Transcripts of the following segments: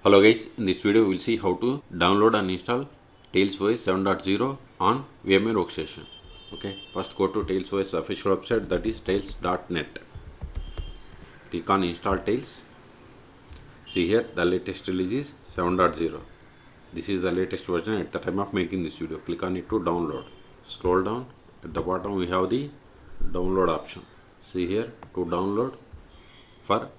Hello guys, in this video we will see how to download and install TailsOS 7.0 on VMware workstation. Okay, first go to TailsOS official website, that is tails.net. Click on install Tails. See here the latest release is 7.0. This is the latest version at the time of making this video. Click on it to download. Scroll down, at the bottom we have the download option. See here to download for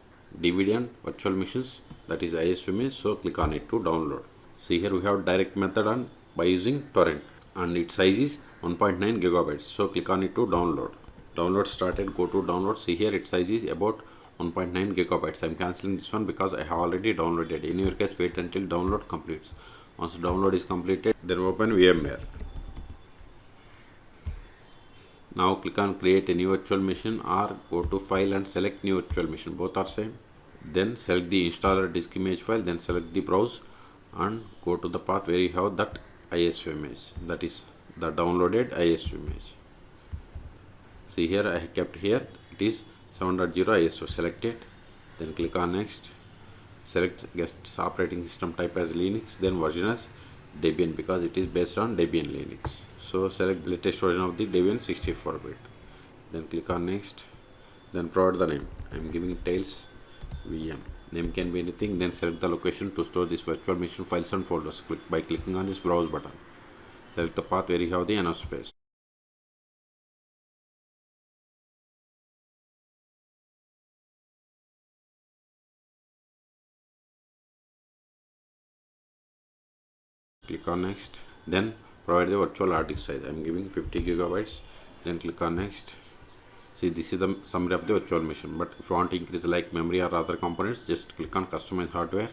DVD and virtual machines, that is ISVMware, so click on it to download. See here we have direct method on by using torrent and its size is 1.9 gigabytes, so click on it to download. Download started, go to download. See here its size is about 1.9 gigabytes. I am cancelling this one because I have already downloaded. In your case, wait until download completes. Once download is completed, then open VMware. Now click on create a new virtual machine or go to file and select new virtual machine. Both are same. Then select the installer disk image file. Then select the browse and go to the path where you have that ISO image. That is the downloaded ISO image. See here I have kept here. It is 7.0 ISO. Select it. Then click on next. Select guest operating system type as Linux. Then version as Debian because it is based on Debian Linux. So select the latest version of the Debian 64-bit. Then click on next. Then provide the name. I am giving Tails VM. Name can be anything. Then select the location to store this virtual machine files and folders. Click by clicking on this browse button. Select the path where you have the enough space. Click on next. Then provide the virtual hard disk size. I am giving 50 gigabytes. Then click on next. See, this is the summary of the virtual machine. But if you want to increase like memory or other components, just click on customize hardware.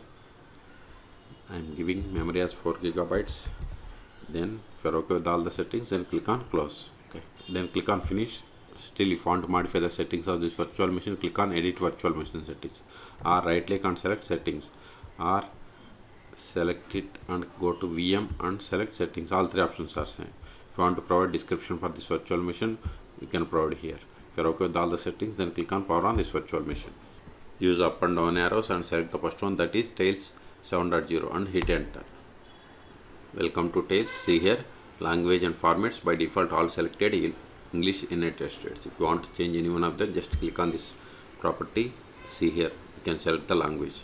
I am giving memory as 4 gigabytes. Then if you are okay with all the settings, then click on close. Okay. Then click on finish. Still, if you want to modify the settings of this virtual machine, click on edit virtual machine settings. Or right click and select settings. Or select it and go to VM and select settings. All three options are same. If you want to provide description for this virtual machine, you can provide here. If you are okay with all the settings, then click on power on this virtual machine. Use up and down arrows and select the first one, that is Tails 7.0, and hit enter. Welcome to Tails. See here language and formats, by default all selected in English United States. If you want to change any one of them, just click on this property. See here you can select the language.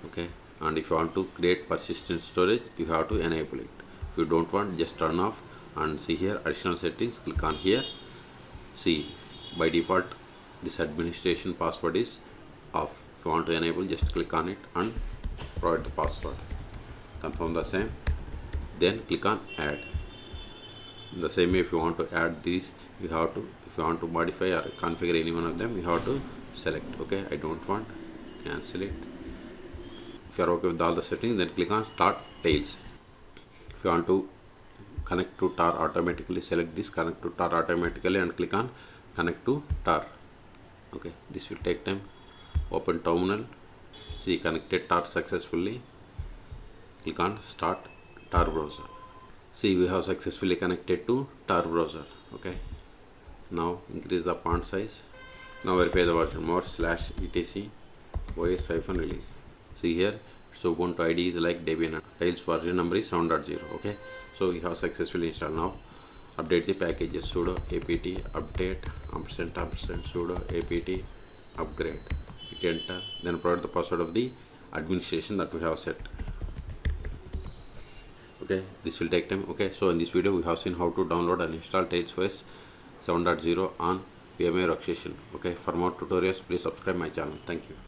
Okay. And if you want to create persistent storage, you have to enable it. If you don't want, just turn off. And see here additional settings, click on here. See, by default this administration password is off. If you want to enable, just click on it and provide the password. Confirm the same. Then click on add. In the same way, if you want to add these, you have to, if you want to modify or configure any one of them, you have to select. Okay, I don't want, cancel it. If you are okay with all the settings, then click on start Tails. If you want to connect to tar automatically, select this connect to tar automatically and click on connect to tar. Okay, this will take time. Open terminal. See, connected tar successfully. Click on start tar browser. See, we have successfully connected to tar browser. Okay, now increase the font size. Now verify the version more/etc os-release. See here, so Ubuntu ID is like Debian and Tails version number is 7.0. Okay, so we have successfully installed. Now update the packages. Sudo apt update & sudo apt upgrade. Hit enter. Then provide the password of the administration that we have set. Okay, this will take time. Okay, so in this video we have seen how to download and install TailsOS 7.0 on VMware workstation. Okay, for more tutorials please subscribe my channel. Thank you.